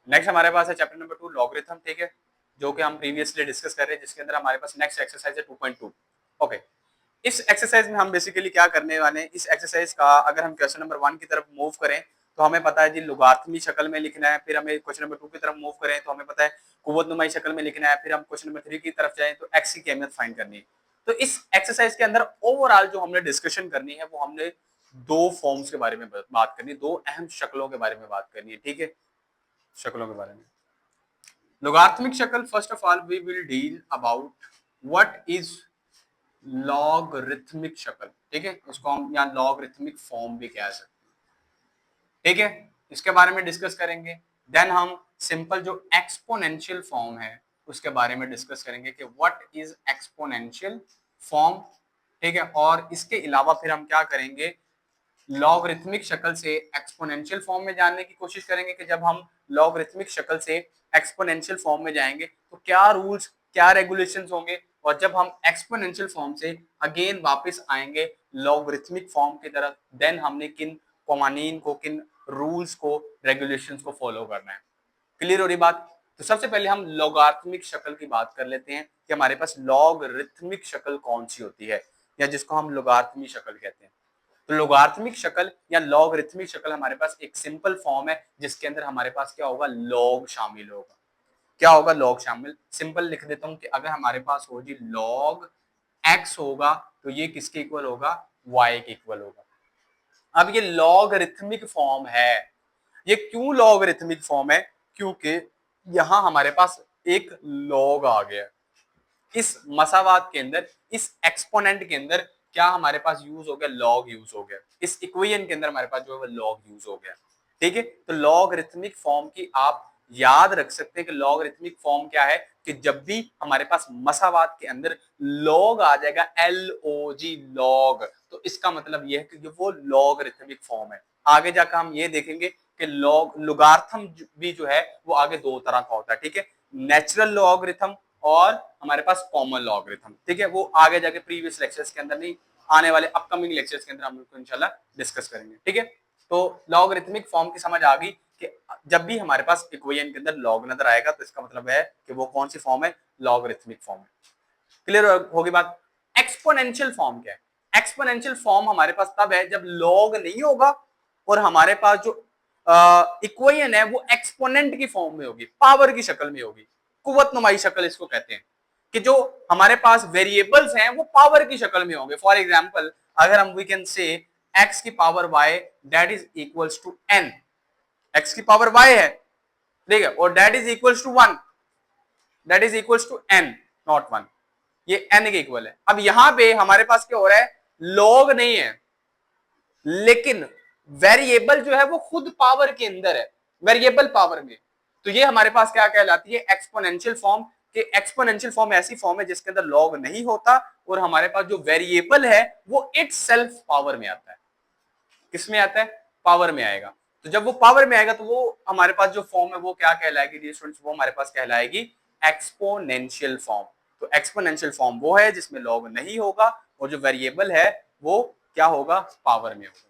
Next हमारे पास है chapter number 2 logarithm, ठीक है, जो कि हम प्रीवियसली डिस्कस कर रहे हैं, जिसके अंदर हमारे पास नेक्स्ट एक्सरसाइज है 2.2। ओके, इस एक्सरसाइज में हम बेसिकली क्या करने वाले हैं, इस एक्सरसाइज का अगर हम क्वेश्चन नंबर 1 की तरफ मूव करें तो हमें पता है जी लोगार्थमी शक्ल में लिखना है, फिर हमें क्वेश्चन नंबर 2 की तरफ मूव करें तो हमें पता है कुव्वतनुमाई शक्ल में लिखना है, फिर हम क्वेश्चन नंबर 3 की तरफ जाएं तो एक्स की अहमियत फाइंड करनी है। तो इस एक्सरसाइज के अंदर ओवरऑल जो हमने डिस्कशन करनी है वो हमने दो फॉर्म्स के बारे में बात करनी है, दो अहम शक्लों के बारे में बात करनी है, ठीक है, शक्लों के बारे में। लोगार्थमिक शक्ल, first of all we will deal about what is logarithmic शक्ल, ठीक है, उसको हम यहाँ लॉगरिथमिक फॉर्म भी कह सकते हैं, ठीक है, इसके बारे में डिस्कस करेंगे। देन हम सिंपल जो एक्सपोनेंशियल फॉर्म है उसके बारे में डिस्कस करेंगे कि व्हाट इज एक्सपोनेंशियल फॉर्म, ठीक है, और इसके अलावा फिर हम क्या करेंगे, लॉगरिथमिक शक्ल से एक्सपोनेंशियल फॉर्म में जानने की कोशिश करेंगे कि जब हम लॉगरिथमिक शक्ल से एक्सपोनेंशियल फॉर्म में जाएंगे तो क्या रूल्स क्या रेगुलेशंस होंगे, और जब हम एक्सपोनेंशियल फॉर्म से अगेन वापस आएंगे लॉगरिथमिक फॉर्म की तरफ, देन हमने किन कवानीन को, किन रूल्स को, रेगुलेशंस को फॉलो करना है। क्लियर हो रही बात? तो सबसे पहले हम लॉगरिथमिक शक्ल की बात कर लेते हैं कि हमारे पास लॉगरिथमिक शक्ल कौन सी होती है, या जिसको हम लॉगरिथमिक शक्ल कहते हैं। तो लॉगरिथमिक शक्ल या लॉगरिथमिक शक्ल हमारे पास एक सिंपल फॉर्म है जिसके अंदर हमारे पास क्या होगा, लॉग शामिल होगा। क्या होगा, लॉग शामिल। सिंपल लिख देता हूं कि अगर हमारे पास हो जी लॉग एक्स होगा तो ये किसके इक्वल होगा, वाई के इक्वल होगा। अब ये लॉगरिथमिक फॉर्म है। ये क्यों लॉगरिथमिक फॉर्म है, क्योंकि यहां हमारे पास एक लॉग आ गया। इस मसावात के अंदर, इस एक्सपोनेंट के अंदर क्या हमारे पास यूज हो गया, लॉग यूज हो गया। इस इक्वेशन के अंदर हमारे पास जो है लॉग यूज हो गया, ठीक है। तो लॉगरिथमिक फॉर्म की आप याद रख सकते हैं कि लॉगरिथमिक फॉर्म क्या है, कि जब भी हमारे पास मसावात के अंदर लॉग आ जाएगा, LOG लॉग, तो इसका मतलब यह है कि वो लॉगरिथमिक फॉर्म है। आगे जाकर हम ये देखेंगे कि लॉगार्थम भी जो है वो आगे दो तरह का होता है, ठीक है, नेचुरल लॉगरिथम और हमारे पास कॉमन लॉगरिथम, ठीक है, वो आगे जाके प्रीवियस लेक्चर्स के अंदर नहीं, आने वाले अपकमिंग लेक्चर्स के अंदर हम लोग इंशाल्लाह डिस्कस करेंगे, ठीक है। तो लॉगरिथमिक फॉर्म की समझ आ गई कि जब भी हमारे पास इक्वेशन के अंदर लॉग नजर आएगा तो इसका मतलब है कि वो कौन सी फॉर्म है, लॉगरिथमिक फॉर्म है। क्लियर होगी बात? एक्सपोनेंशियल फॉर्म क्या है? एक्सपोनेंशियल फॉर्म हमारे पास तब है जब लॉग नहीं होगा और हमारे पास जो इक्वेशन है वो एक्सपोनेंट की फॉर्म में होगी, पावर की शक्ल में होगी। कुव्वतनुमाई शक्ल इसको कहते हैं, कि जो हमारे पास वेरिएबल्स हैं वो पावर की शक्ल में होंगे। फॉर एग्जांपल अगर हम वी कैन से x की power y that is equals to n, x की पावर y है, ठीक है, और that is equals to 1, that is equals to n not 1, ये n के इक्वल है। अब यहां पे हमारे पास क्या हो रहा है, लॉग नहीं है, लेकिन वेरिएबल जो है वो खुद पावर के अंदर है, वेरिएबल पावर में। तो ये हमारे पास क्या कहलाती है, एक्सपोनेंशियल फॉर्म। के एक्सपोनेंशियल फॉर्म ऐसी फॉर्म है जिसके अंदर लॉग नहीं होता और हमारे पास जो वेरिएबल है वो इटसेल्फ पावर में आता है। किस में आता है, पावर में आएगा। तो जब वो पावर में आएगा तो वो हमारे पास जो फॉर्म है वो क्या कहलाएगी डियर स्टूडेंट्स, वो हमारे पास कहलाएगी एक्सपोनेंशियल फॉर्म। तो एक्सपोनेंशियल फॉर्म वो है जिसमें लॉग नहीं होगा और जो वेरिएबल है वो क्या होगा, पावर में होगा।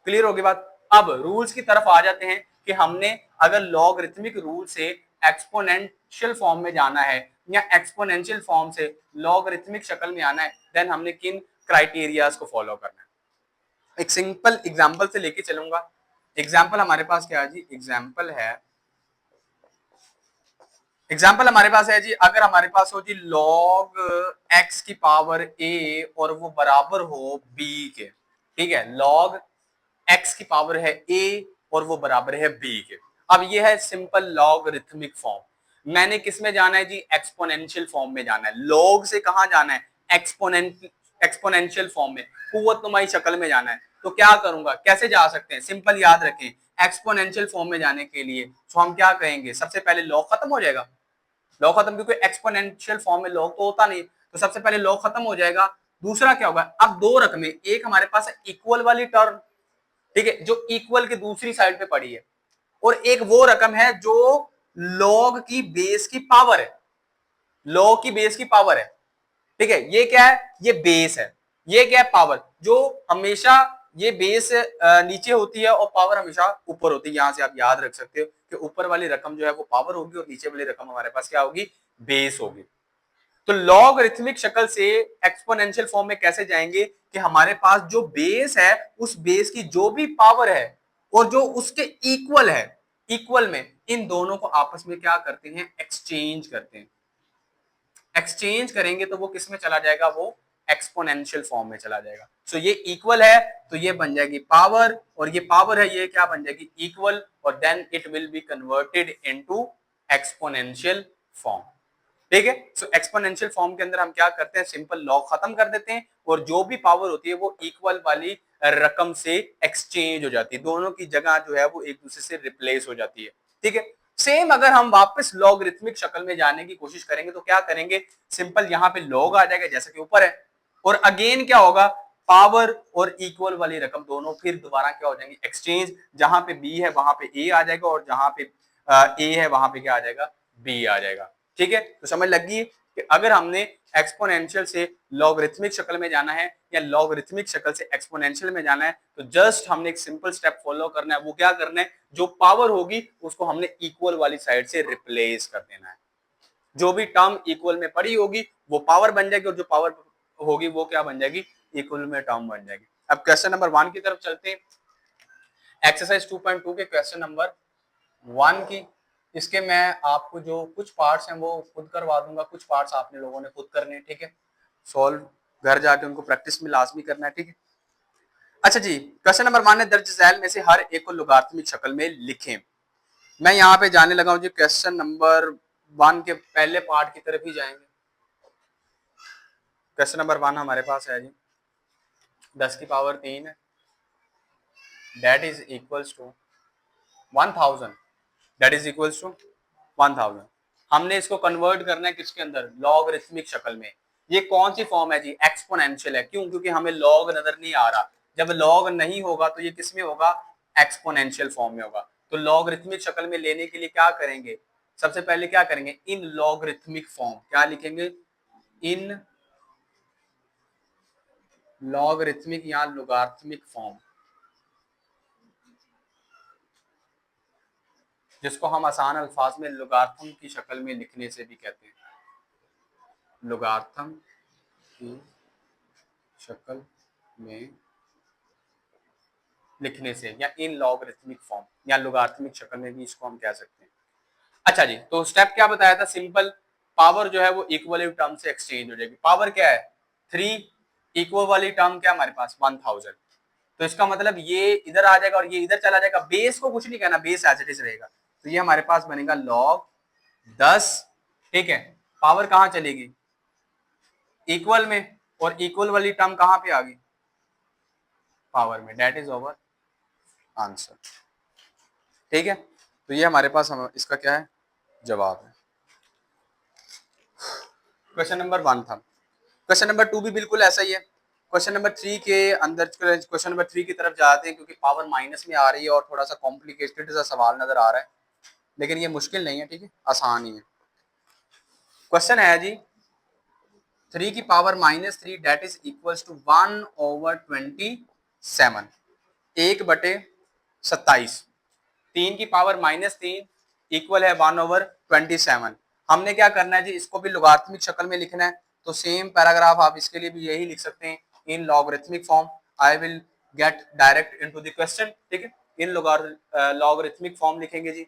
क्लियर होगी बात? अब रूल्स की तरफ आ जाते हैं कि हमने अगर लॉगरिथमिक रूल से एक्सपोनेंशियल फॉर्म में जाना है या एक्सपोनेंशियल फॉर्म से लॉगरिथमिक शक्ल में आना है, देन हमने किन क्राइटेरियाज को फॉलो करना है। एक सिंपल एग्जांपल से लेके चलूंगा। एग्जांपल हमारे पास क्या है जी, एग्जाम्पल हमारे पास है जी, अगर हमारे पास हो जी लॉग x की पावर a और वो बराबर हो b के, ठीक है, लॉग x की पावर है a और वो बराबर है b के। अब ये है सिंपल लॉगरिथमिक फॉर्म। मैंने किस में जाना है जी, एक्सपोनेंशियल फॉर्म में जाना है। लॉग से कहां जाना है, एक्सपोनेंशियल फॉर्म में, कुव्वतनुमाई शक्ल में जाना है। तो क्या करूंगा, कैसे जा सकते हैं, सिंपल याद रखें, एक्सपोनेंशियल फॉर्म में जाने के लिए तो हम क्या कहेंगे, सबसे पहले लॉग खत्म हो जाएगा, लॉग खत्म, क्योंकि एक्सपोनेंशियल फॉर्म में लॉग तो होता नहीं, तो सबसे पहले लॉग खत्म हो जाएगा। दूसरा क्या होगा, अब दो रकमें, एक हमारे पास है इक्वल वाली टर्म, ठीक है, जो इक्वल की दूसरी साइड पे पड़ी है, और एक वो रकम है जो लॉग की बेस की पावर है, लॉग की बेस की पावर है, ठीक है। ये क्या है, ये बेस है, ये क्या है, पावर, जो हमेशा ये बेस नीचे होती है और पावर हमेशा ऊपर होती है। यहां से आप याद रख सकते हो कि ऊपर वाली रकम जो है वो पावर होगी और नीचे वाली रकम हमारे पास क्या होगी, बेस होगी। तो लॉगरिथमिक शक्ल से एक्सपोनेंशियल फॉर्म में कैसे जाएंगे कि हमारे पास जो बेस है उस बेस की जो भी पावर है और जो उसके इक्वल है, इक्वल में इन दोनों को आपस में क्या करते हैं, एक्सचेंज करते हैं। एक्सचेंज करेंगे तो वो किस में चला जाएगा, वो एक्सपोनेंशियल फॉर्म में चला जाएगा। सो ये इक्वल है तो ये बन जाएगी पावर, और ये पावर है ये क्या बन जाएगी, इक्वल, और then it will be converted into exponential form. ठीक है। सो एक्सपोनेंशियल फॉर्म के अंदर हम क्या करते हैं, सिंपल लॉग खत्म कर देते हैं और जो भी पावर होती है वो इक्वल वाली रकम से एक्सचेंज हो जाती है, दोनों की जगह जो है वो एक दूसरे से रिप्लेस हो जाती है। ठीक है। सेम अगर हम वापस लॉगरिथमिक शक्ल में जाने की कोशिश करेंगे तो क्या करेंगे, सिंपल यहां पे लॉग आ जाएगा जैसा कि ऊपर है, और अगेन क्या होगा, पावर और इक्वल वाली रकम दोनों फिर दोबारा क्या हो जाएंगे, एक्सचेंज। जहां पे बी है वहां पे ए आ जाएगा और जहां पे ए है वहां पे क्या आ जाएगा, बी आ जाएगा। ठीक है। तो समझ लगी कि अगर हमने एक्सपोनेंशियल से लॉगरिथमिक शक्ल में जाना है या लॉगरिथमिक शक्ल से एक्सपोनेंशियल में जाना है तो जस्ट हमने एक सिंपल स्टेप फॉलो करना है। वो क्या करना है, जो पावर होगी उसको हमने इक्वल वाली साइड से रिप्लेस कर देना है। जो भी टर्म इक्वल में पड़ी होगी वो पावर बन जाएगी और जो पावर होगी वो क्या बन जाएगी, इक्वल में टर्म बन जाएगी। अब क्वेश्चन नंबर 1 की तरफ चलते हैं। एक्सरसाइज 2.2 के क्वेश्चन नंबर 1 की, इसके मैं आपको जो कुछ पार्ट्स हैं वो खुद करवा दूंगा, कुछ पार्ट्स आपने लोगों ने खुद करने हैं। ठीक है। सॉल्व घर जाके उनको प्रैक्टिस में लाजमी करना है। ठीक है। अच्छा जी, क्वेश्चन नंबर 1 है, दर्ज झैल में से हर एक को लोगारिथमिक शक्ल में लिखें। मैं यहाँ पे जाने लगा हूँ जी, क्वेश्चन नंबर 1 के पहले पार्ट की तरफ ही जाएंगे। क्वेश्चन नंबर 1 हमारे पास है जी 10 की पावर 3 है, that is equals to 1000, that is equals to 1000। हमने इसको कन्वर्ट करना है किसके अंदर, लॉगरिथमिक शक्ल में। ये कौन सी फॉर्म है जी, एक्सपोनेंशियल है। क्यों, क्योंकि हमें लॉग नजर नहीं आ रहा। जब लॉग नहीं होगा तो ये किस में होगा, एक्सपोनेंशियल फॉर्म में होगा। तो लॉगरिथमिक शक्ल में लेने के लिए क्या करेंगे, सबसे पहले क्या करेंगे, इन लॉगरिथमिक फॉर्म क्या लिखेंगे, इन लॉगरिथमिक या लोगारिथमिक फॉर्म, जिसको हम आसान अल्फाज में लोगार्थम की शक्ल में लिखने से भी कहते हैं, लोगार्थम की शक्ल में लिखने से, या इन लॉगरिथमिक फॉर्म या लोगारिथमिक शक्ल में भी इसको हम कह सकते हैं। अच्छा जी, तो स्टेप क्या बताया था, सिंपल पावर जो है वो इक्वल टर्म से एक्सचेंज हो जाएगी। पावर क्या है 3, इक्वल वाली टर्म क्या हमारे पास 1000। तो इसका मतलब ये इधर आ जाएगा और ये इधर चला जाएगा, बेस को कुछ नहीं कहना, बेस एज इट इज रहेगा। तो ये हमारे पास बनेगा लॉग 10। ठीक है। पावर कहां चलेगी, इक्वल में, और इक्वल वाली टर्म कहां पे आ गई, पावर में, दैट इज ओवर आंसर। ठीक है। तो ये हमारे पास इसका क्या है, जवाब है। क्वेश्चन नंबर 1 था। क्वेश्चन नंबर 2 भी बिल्कुल ऐसा ही है। क्वेश्चन नंबर 3 के अंदर, क्वेश्चन नंबर 3 की तरफ जाते हैं क्योंकि पावर माइनस में आ रही है और थोड़ा सा कॉम्प्लिकेटेड सा सवाल नजर आ रहा है, लेकिन ये मुश्किल नहीं है। ठीक है, आसान ही है। क्वेश्चन है जी 3 की power -3 that is equals to 1/27, 1/27। 3 की पावर -3 इक्वल है 1/27। हमने क्या करना है जी, इसको भी लोगारिथमिक शक्ल में लिखना है। तो सेम पैराग्राफ आप इसके लिए भी यही लिख सकते हैं, in logarithmic form. I will get direct into the question. ठीक है, इन लॉगरिथमिक फॉर्म लिखेंगे जी।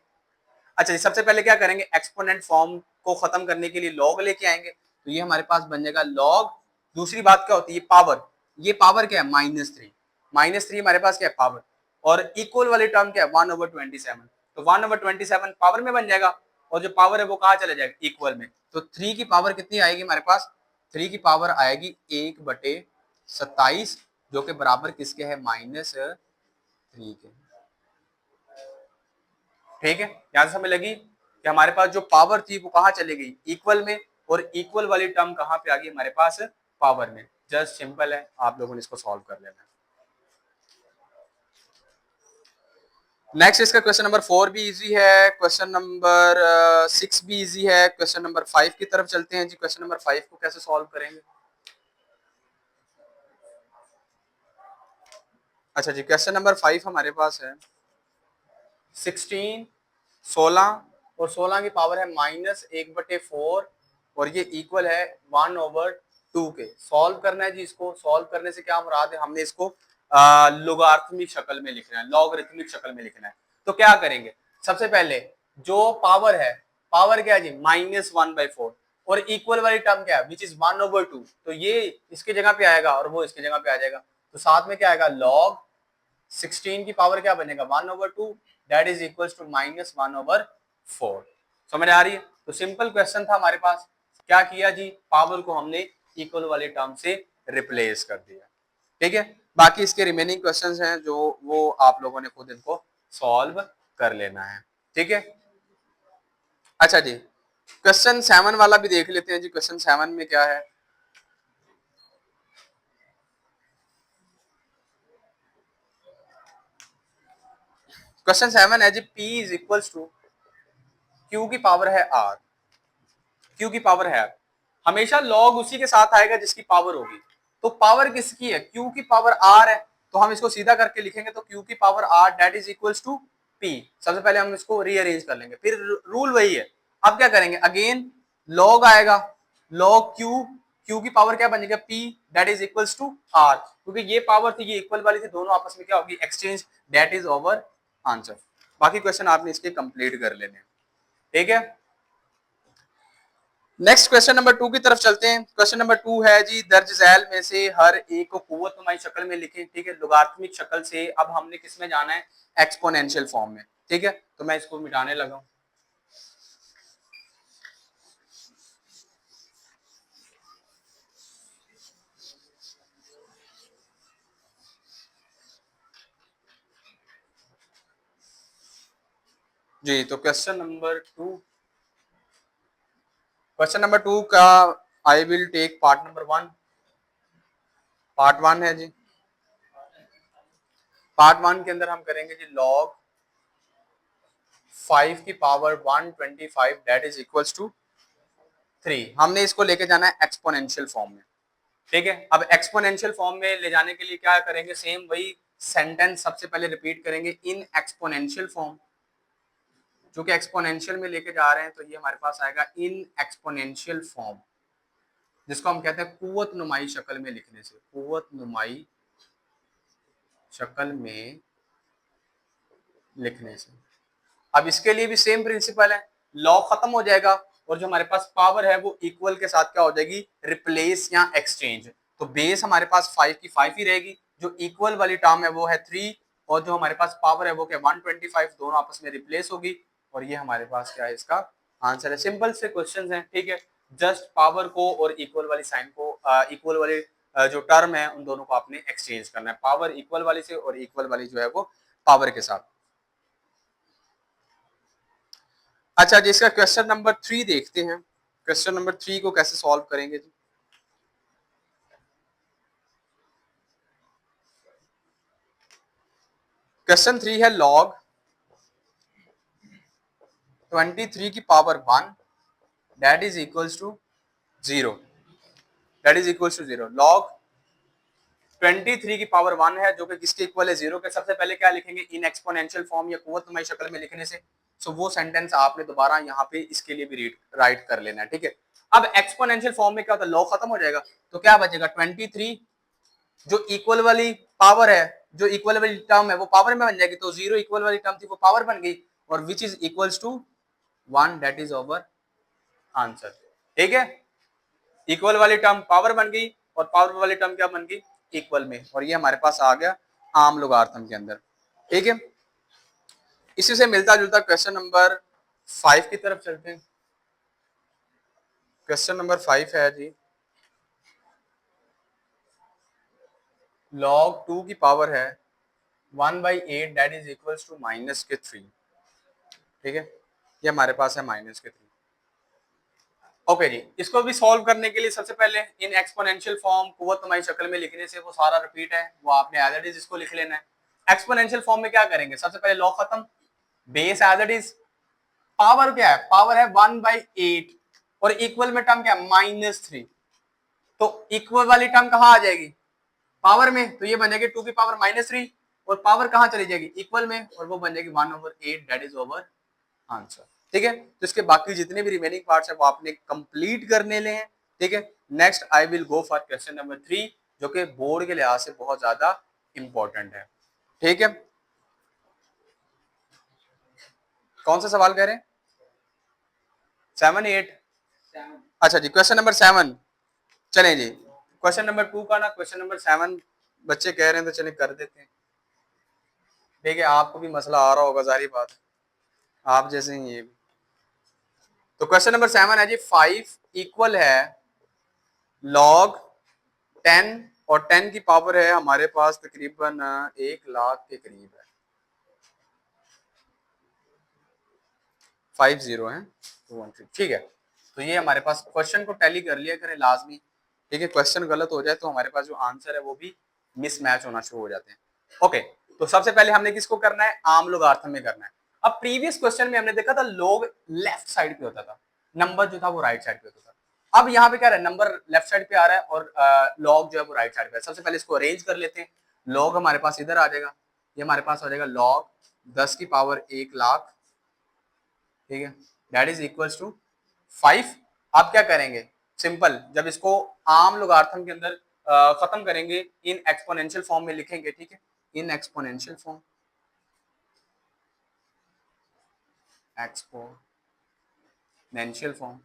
अच्छा जी, सबसे पहले क्या करेंगे, एक्सपोनेंट फॉर्म को खत्म करने के लिए लॉग लेके आएंगे। तो ये हमारे पास बन जाएगा लॉग, दूसरी बात क्या होती है, पावर। ये पावर क्या है, -3, -3 हमारे पास क्या है, पावर, और इक्वल वाली टर्म क्या है 1/27। तो 1/27 पावर में बन जाएगा, और जो पावर है वो कहाँ चले जाएगा, इक्वल में। तो 3 की पावर कितनी आएगी हमारे पास, 3 की पावर आएगी 1/27, जो कि बराबर किसके है, -3 के। ठीक है, यहां से समझ लगी कि हमारे पास जो पावर थी वो कहां चली गई, इक्वल में, और इक्वल वाली टर्म कहां पे आ गई हमारे पास, पावर में। जस्ट सिंपल है, आप लोगों ने इसको सॉल्व कर लेना है। नेक्स्ट इसका क्वेश्चन नंबर 4 भी इजी है, क्वेश्चन नंबर 6 भी इजी है। क्वेश्चन नंबर 5 की तरफ चलते हैं जी। क्वेश्चन नंबर 5 को कैसे सॉल्व करेंगे, अच्छा जी, क्वेश्चन नंबर 5 हमारे पास है 16, 16 और 16 की पावर है -1/4 और ये इक्वल है 1/2 के। सॉल्व करना है जी इसको। सॉल्व करने से क्या मुराद है, हमने इसको लोगारिथमिक शक्ल में लिखना है, लॉगरिथमिक शक्ल में लिखना है। तो क्या करेंगे, सबसे पहले जो पावर है, पावर क्या है जी -1/4 और इक्वल वाली टर्म क्या है विच इज 1/2, तो ये इसकी जगह पे आएगा और वो इसकी जगह पे आ जाएगा। तो साथ में क्या आएगा, लॉग 16 की पावर क्या बनेगा 1/2, दैट इज इक्वल टू -1/4। समझ आ रही है। तो सिंपल क्वेश्चन था हमारे पास, क्या किया जी, पावर को हमने इक्वल वाले टर्म से रिप्लेस कर दिया। ठीक है, बाकी इसके रिमेनिंग क्वेश्चंस हैं जो वो आप लोगों ने खुद इनको सॉल्व कर लेना है। ठीक है, अच्छा जी, क्वेश्चन 7 वाला भी देख लेते हैं जी। क्वेश्चन 7 में क्या है, क्वेश्चन 7 है जी P is equal to Q की पावर है R, Q की पावर है, हमेशा लॉग उसी के साथ आएगा जिसकी पावर होगी। तो पावर किसकी है, Q की पावर R है, तो हम इसको सीधा करके लिखेंगे तो Q की power R that is equals to P। सबसे पहले हम इसको रीअरेंज कर लेंगे, फिर रूल वही है। अब क्या करेंगे, अगेन लॉग आएगा, लॉग Q की पावर क्या बनेगा P that is equals to R, क्योंकि ये पावर थी ये इक्वल वाली थी, दोनों आपस में क्या होगी exchange, that is our answer. बाकी क्वेश्चन आपने इसके कंप्लीट कर लेने। ठीक है, नेक्स्ट क्वेश्चन नंबर 2 की तरफ चलते हैं। क्वेश्चन नंबर 2 है जी, दर्ज झैल में से हर एक को कुव्वतनुमाई शक्ल में लिखें। ठीक है, लोगारिथमिक शक्ल से। अब हमने किस में जाना है, एक्सपोनेंशियल फॉर्म में। ठीक है, तो मैं इसको मिटाने लगा हूं। जी, तो क्वेश्चन नंबर 2 का I will take part number 1। Part 1 है जी, पार्ट 1 के अंदर हम करेंगे जी लॉग 5 की power 125 that is equals to 3। हमने इसको लेके जाना है एक्सपोनेंशियल फॉर्म में। ठीक है, अब एक्सपोनेंशियल फॉर्म में ले जाने के लिए क्या करेंगे, सेम वही सेंटेंस सबसे पहले रिपीट करेंगे, इन एक्सपोनेंशियल फॉर्म। जो कि एक्सपोनेंशियल में लेके जा रहे हैं तो ये हमारे पास आएगा इन एक्सपोनेंशियल फॉर्म, जिसको हम कहते हैं कुव्वत नुमाई शक्ल में लिखने से, कुव्वत नुमाई शक्ल में लिखने से। अब इसके लिए भी सेम प्रिंसिपल है, लॉ खत्म हो जाएगा और जो हमारे पास पावर है वो इक्वल के साथ क्या हो जाएगी, रिप्लेस या एक्सचेंज। तो बेस हमारे पास 5 की 5 ही रहेगी, जो इक्वल वाली टर्म है वो है 3 और जो हमारे पास पावर है वो क्या 125, दोनों आपस में रिप्लेस होगी और ये हमारे पास क्या है, इसका आंसर है। सिंपल से क्वेश्चन है। ठीक है, जस्ट पावर को और इक्वल वाली साइन को, इक्वल वाले जो टर्म है उन दोनों को आपने एक्सचेंज करना है, पावर इक्वल वाली से और इक्वल वाली जो है वो पावर के साथ। अच्छा जी, इसका क्वेश्चन नंबर 3 देखते हैं। क्वेश्चन नंबर 3 को कैसे सॉल्व करेंगे जी। क्वेश्चन 3 है लॉग 23 की power 1 that is equals to 0, that is equals to 0। Log 23 की पावर 1 है जो कि किसके इक्वल है, 0 के। सबसे पहले क्या लिखेंगे, इन एक्सपोनेंशियल फॉर्म या कुव्वतनुमाई शक्ल में लिखने से। सो वो सेंटेंस आपने दोबारा यहाँ पे इसके लिए भी राइट कर लेना है। ठीक है, अब एक्सपोनेंशियल फॉर्म में क्या होता है, लॉग खत्म हो जाएगा तो क्या बचेगा 23, जो इक्वल वाली पावर है, जो इक्वल वाली टर्म है वो पावर में बन जाएगी, तो 0 इक्वल वाली टर्म थी वो पावर बन गई और which is equals to 1 that is our answer. ठीक है, इक्वल वाली टर्म पावर बन गई और पावर वाली टर्म क्या बन गई, इक्वल में, और ये हमारे पास आ गया आम लोगारिथम के अंदर। ठीक है, इसी से मिलता जुलता क्वेश्चन नंबर 5 की तरफ चलते हैं। क्वेश्चन नंबर 5 है जी, लॉग 2 की पावर है 1/8 दैट इज इक्वल्स टू -3। ठीक है, ये हमारे पास है -3। ओके जी, इसको भी सॉल्व करने के लिए सबसे पहले इन एक्सपोनेंशियल फॉर्म कुव्वतनुमाई शक्ल में लिखने से वो सारा रिपीट है, वो आपने एज इट इज इसको लिख लेना है। एक्सपोनेंशियल फॉर्म में क्या करेंगे, सबसे पहले लॉ खत्म, base as it is, power क्या है, पावर है 1/8 और इक्वल में टर्म क्या है -3, तो इक्वल वाली टर्म कहाँ आ जाएगी, पावर में, तो ये बनेगी 2 की पावर -3 और पावर कहाँ चली जाएगी, इक्वल में, और वो बन जाएगी 1/8, दैट इज ओवर आंसर। ठीक है, तो इसके बाकी जितने भी रिमेनिंग पार्ट्स है वो आपने कंप्लीट करने ले हैं। ठीक है, next I will go for question number 3, जो कि बोर्ड के लिहाज से बहुत ज्यादा इंपॉर्टेंट है। ठीक है, कौन सा सवाल कह रहे हैं, 7, 8? अच्छा जी, क्वेश्चन नंबर 7। चलें जी, क्वेश्चन नंबर 2 का ना क्वेश्चन नंबर 7 बच्चे कह रहे हैं, तो चलें कर देते हैं। ठीक है, आपको भी मसला आ रहा होगा, जारी बात, आप जैसे ही ये भी। तो क्वेश्चन नंबर 7 है जी, 5 इक्वल है log 10, और 10 की पावर है हमारे पास तकरीबन 1,00,000 के करीब है। 5 0 है, 213। ठीक है, तो ये हमारे पास, क्वेश्चन को टैली कर लिया करें लाजमी। ठीक है, क्वेश्चन गलत हो जाए तो हमारे पास जो आंसर है वो भी मिसमैच होना शुरू हो जाते हैं। ओके, तो सबसे पहले हमने किसको करना है, आम लोगार्थम में करना है। अब प्रीवियस क्वेश्चन में हमने देखा था लोग लेफ्ट साइड पे होता था, नंबर जो था वो राइट साइड पे होता था। अब यहाँ पे क्या रहा है, नंबर लेफ्ट साइड पे आ रहा है और लॉग जो है वो राइट साइड पे है। सबसे पहले इसको अरेंज कर लेते हैं। लॉग हमारे पास इधर आ जाएगा, ये हमारे पास आ जाएगा लॉग 10 की पावर 1,00,000। ठीक है, दैट इज इक्वल्स टू 5। आप क्या करेंगे, सिंपल, जब इसको आम लोगार्थम के अंदर खत्म करेंगे, इन एक्सपोनेंशियल फॉर्म में लिखेंगे। ठीक है, in exponential form, exponential form.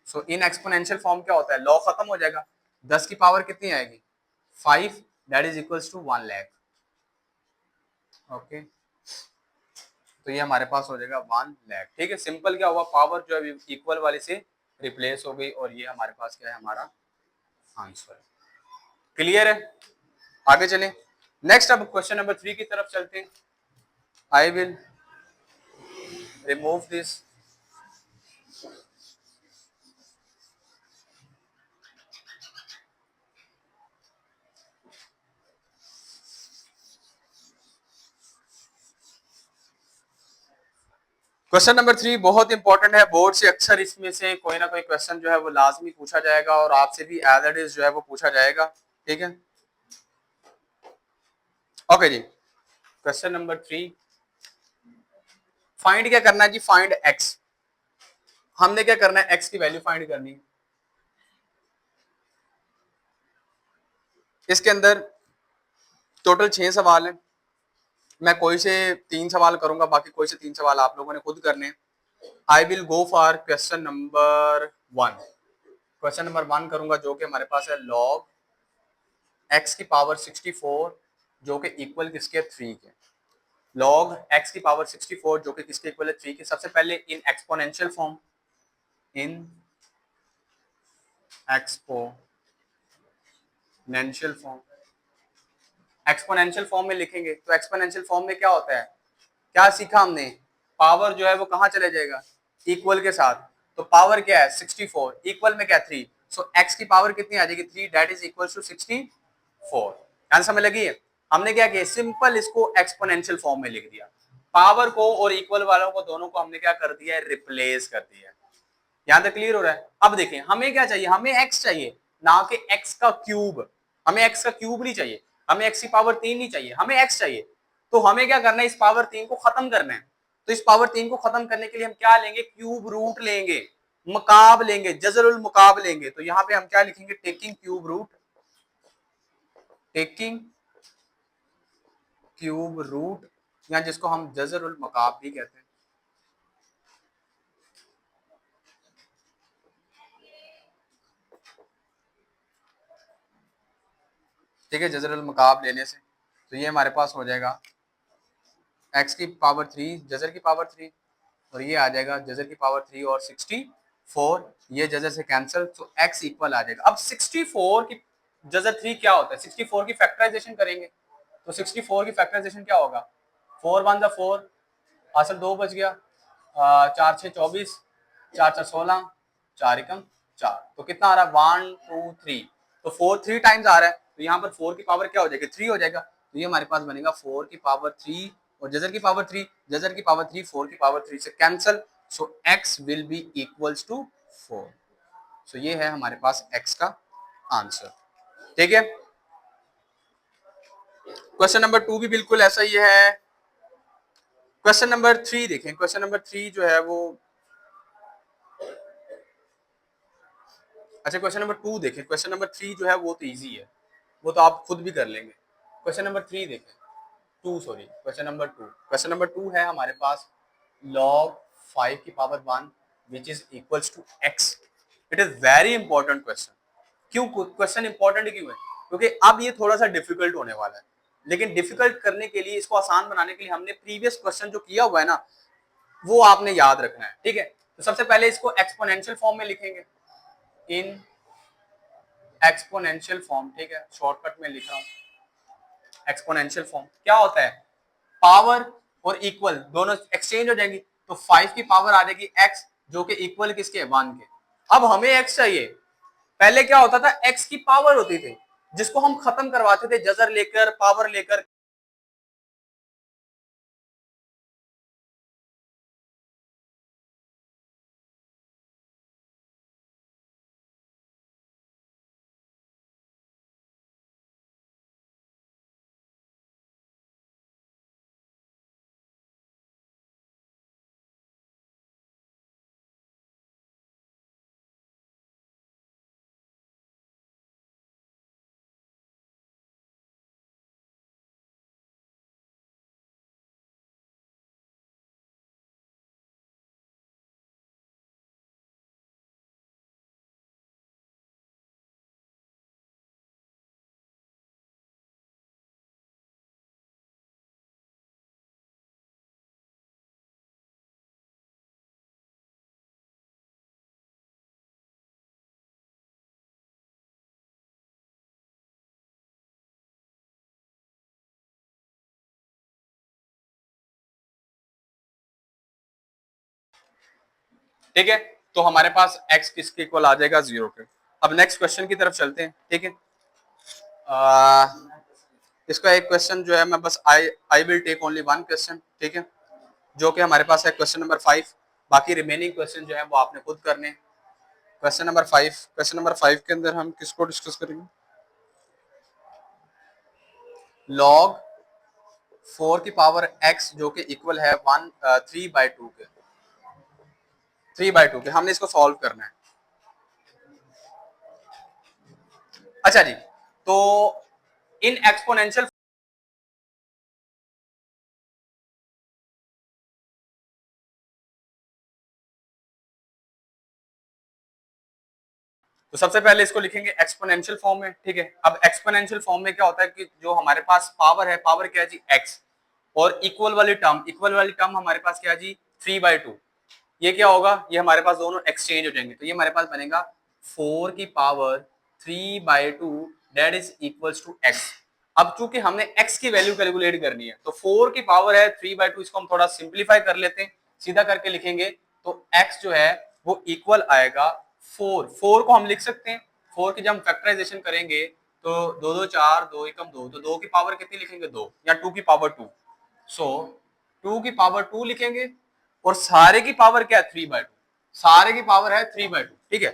So in exponential form क्या होता है, लॉ खत्म हो जाएगा, 10 की पावर कितनी आएगी, 5, that is equals to 1,00,000। Okay, तो ये हमारे पास हो जाएगा 1,00,000। ठीक है, सिंपल क्या हुआ, पावर जो है इक्वल वाले से रिप्लेस हो गई, और ये हमारे पास क्या है, हमारा आंसर। क्लियर है, आगे चलें। नेक्स्ट अब क्वेश्चन नंबर 3 की तरफ चलते हैं। I will remove this. Question number 3 बहुत इंपॉर्टेंट है, बोर्ड से अक्सर इसमें से कोई ना कोई क्वेश्चन जो है वो लाजमी पूछा जाएगा, और आपसे भी एज इट इज जो है वो पूछा जाएगा। ठीक है, ओके जी, क्वेश्चन नंबर 3, फाइंड क्या करना है जी, फाइंड एक्स। हमने क्या करना है, एक्स की वैल्यू फाइंड करनी है। इसके अंदर टोटल 6 सवाल है, मैं कोई से 3 सवाल करूंगा, बाकी कोई से 3 सवाल आप लोगों ने खुद करने हैं। I will go for question number 1। Question number 1 करूंगा, जो कि हमारे पास है लॉग एक्स की पावर 64, जो कि इक्वल किसके, 3 के। लॉग एक्स की पावर 64 जो कि किसके इक्वल है, 3 के। सबसे पहले in exponential form, in exponential form, exponential form में लिखेंगे। तो एक्सपोनेंशियल फॉर्म में क्या होता है, क्या सीखा हमने, पावर जो है वो कहाँ चले जाएगा, इक्वल के साथ। तो पावर क्या है 64, इक्वल में क्या 3, सो एक्स की पावर कितनी आ जाएगी 3, दैट इज इक्वल टू 64। ध्यान समझ लगी है, हमने क्या किया, सिंपल इसको एक्सपोनेंशियल फॉर्म में लिख दिया। पावर को और इक्वल वालों को दोनों को हमने क्या कर दिया है, रिप्लेस कर दिया है। यहां तक क्लियर हो रहा है। अब देखें हमें क्या चाहिए, हमें एक्स चाहिए, ना कि एक्स का क्यूब। हमें एक्स का क्यूब नहीं चाहिए, हमें एक्स की पावर 3 नहीं चाहिए, हमें एक्स चाहिए। तो हमें क्या करना है, इस पावर 3 को खत्म करना है। तो इस पावर 3 को खत्म करने के लिए हम क्या लेंगे, क्यूब रूट लेंगे, मुकाब लेंगे, जजरुल मुकाब लेंगे। तो यहां पे हम क्या लिखेंगे, taking cube root, taking cube root, या जिसको हम जजरुल मुकाब भी कहते हैं। ठीक है, जजरुल मुकाब लेने से तो ये हमारे पास हो जाएगा एक्स की पावर 3, जजर की पावर 3, और ये आ जाएगा जजर की पावर 3 और 64, ये जजर से कैंसिल, तो एक्स इक्वल आ जाएगा। अब 64 की जजर 3 क्या होता है, 64 की फैक्टराइजेशन करेंगे। तो 64 की फैक्टराइजेशन क्या होगा, 4 1 4, असल 2 बच गया, 4 6 24, 4 4 16, 4 एकम 4, तो कितना आ रहा है 1 2 3, तो 4 3 टाइम्स आ रहा है। तो यहाँ पर 4 की पावर क्या हो जाएगी, 3 हो जाएगा। तो ये हमारे पास बनेगा 4 की पावर 3 और जजर की पावर 3, जजर की पावर 3 4 की पावर 3 से cancel, so x will be equals to 4। So ये है हमारे पास x का आंसर। ठीक है, क्वेश्चन नंबर 2 भी बिल्कुल ऐसा ही है। क्वेश्चन नंबर 3 देखें, क्वेश्चन नंबर 3 जो है वो, अच्छा क्वेश्चन नंबर 2 देखें, क्वेश्चन नंबर 3 जो है वो तो इजी है, वो तो आप खुद भी कर लेंगे। क्वेश्चन नंबर 3 देखें, 2 sorry, question number 2, question number 2 है हमारे पास log 5 की power 1 which is equals to x। It is very important question. क्यों क्वेश्चन इंपॉर्टेंट क्यों है? क्योंकि अब ये थोड़ा सा डिफिकल्ट होने वाला है, लेकिन डिफिकल्ट करने के लिए, इसको आसान बनाने के लिए हमने प्रीवियस क्वेश्चन जो किया हुआ है ना, वो आपने याद रखना है, ठीक है। तो सबसे पहले इसको एक्सपोनेंशियल फॉर्म में लिखेंगे, इन एक्सपोनेंशियल फॉर्म, ठीक है, शॉर्टकट में लिख रहा हूं। एक्सपोनेंशियल फॉर्म क्या होता है? पावर और इक्वल दोनों एक्सचेंज हो जाएंगी, तो 5 की पावर आ जाएगी x, जो कि इक्वल किसके? 1 के। अब हमें x चाहिए। पहले क्या होता था? x की पावर होती थी, जिसको हम खत्म करवाते थे जजर लेकर, पावर लेकर। ठीक है, तो हमारे पास x किसके इक्वल आ जाएगा? 0 के। अब नेक्स्ट क्वेश्चन की तरफ चलते हैं, ठीक है। इसका एक क्वेश्चन जो है, मैं बस I will take only one question, ठीक है, जो कि हमारे पास है क्वेश्चन नंबर 5। बाकी रिमेनिंग क्वेश्चन जो है वो आपने खुद करने। क्वेश्चन नंबर 5, क्वेश्चन नंबर 5 के अंदर हम किसको डिस्कस करेंगे? log 4 की पावर x जो कि इक्वल है 3/2 के। 3/2 के हमने इसको सॉल्व करना है। अच्छा जी, तो इन एक्सपोनेंशियल, तो सबसे पहले इसको लिखेंगे एक्सपोनेंशियल फॉर्म में, ठीक है। अब एक्सपोनेंशियल फॉर्म में क्या होता है कि जो हमारे पास पावर है, पावर क्या है जी? x, और इक्वल वाली टर्म, इक्वल वाली टर्म हमारे पास क्या है जी? 3/2। ये क्या होगा? ये हमारे पास दोनों एक्सचेंज हो जाएंगे, तो ये हमारे पास बनेगा 4 की power 3/2 that is equals to x। अब चूंकि हमने x की वैल्यू कैलकुलेट करनी है, तो 4 की पावर है 3/2, इसको हम थोड़ा सिंप्लीफाई कर लेते हैं, सीधा करके लिखेंगे तो x जो है वो इक्वल आएगा 4 को हम लिख सकते हैं। 4 की जब हम फैक्टराइजेशन करेंगे तो 2 2 4, 2 एकम 2, तो 2 की पावर कितनी लिखेंगे? 2, या 2 की पावर 2। सो 2 की पावर 2 लिखेंगे, और सारे की पावर क्या है? 3/2। सारे की पावर है 3/2, ठीक है।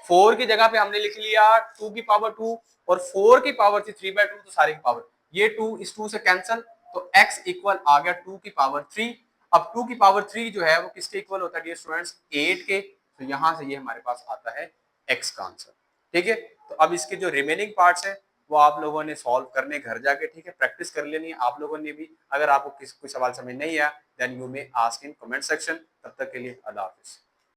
4 की जगह पे हमने लिख लिया 2 की पावर 2, और 4 की पावर थी 3/2, तो सारे की पावर, ये 2 इस 2 से कैंसल, तो x इक्वल आ गया 2 की पावर 3। अब 2 की पावर 3 जो है वो किसके इक्वल होता है डियर स्टूडेंट्स? 8 के। तो यहां से ये हमारे पास आता है x का आंसर, ठीक है। तो अब इसके जो रिमेनिंग पार्ट्स है वो आप लोगों ने सॉल्व करने घर जाके, ठीक है, प्रैक्टिस कर लेनी है आप लोगों ने भी। अगर आपको कोई सवाल समझ नहीं आया, then you may ask in comment section. तब तक के लिए अल्लाह हाफिज।